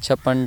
56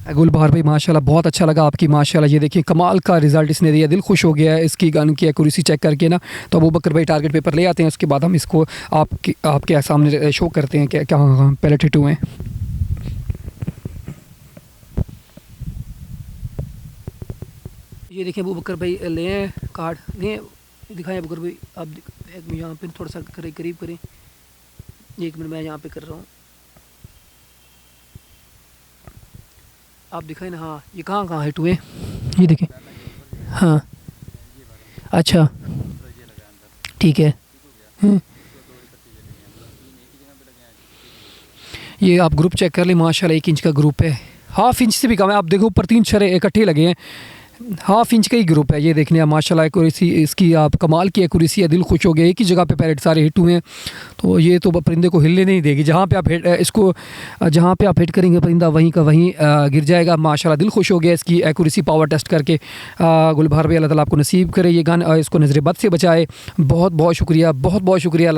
गुलबहार भाई माशाल्लाह बहुत अच्छा लगा आपकी माशाल्लाह, ये देखिए कमाल का रिज़ल्ट इसने दिया, दिल खुश हो गया है इसकी गन की एक्यूरेसी चेक करके ना। तो अबू बकर भाई टारगेट पेपर ले आते हैं, उसके बाद हम इसको आपके सामने शो करते हैं कि क्या पैलेट हिट हुए हैं। ये देखिए अबू बकर भाई ले हैं कार्ड, ले दिखाएं अबू बकर भाई आप एक यहाँ पे थोड़ा सा करीब करें, 1 मिनट मैं यहाँ पे कर रहा हूँ, आप दिखाएं ना। हाँ ये कहाँ कहाँ हिट हुए, ये देखें। हाँ अच्छा ठीक है। ये आप ग्रुप चेक कर लें माशाल्लाह, 1 इंच का ग्रुप है, हाफ इंच से भी कम है। आप देखो ऊपर 3 छर्रे इकट्ठे लगे हैं, हाफ इंच का ही ग्रुप है। ये देखने माशाल्लाह एक्यूरेसी इसकी आप कमाल की एक्यूरेसी है, दिल खुश हो गया। एक ही जगह पे पैरेट सारे हिट हुए हैं, तो ये तो परिंदे को हिलने नहीं देगी। जहाँ पे आप हिट करेंगे परिंदा वहीं का वहीं गिर जाएगा। माशाल्लाह दिल खुश हो गया इसकी एक्यूरेसी पावर टेस्ट करके। गुलबहार भाई अल्लाह ताला आपको नसीब करे ये गन, इसको नज़र बद से बचाए। बहुत बहुत शुक्रिया, बहुत बहुत शुक्रिया।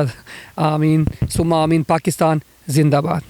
आमीन सुम्मा आमीन। पाकिस्तान जिंदाबाद।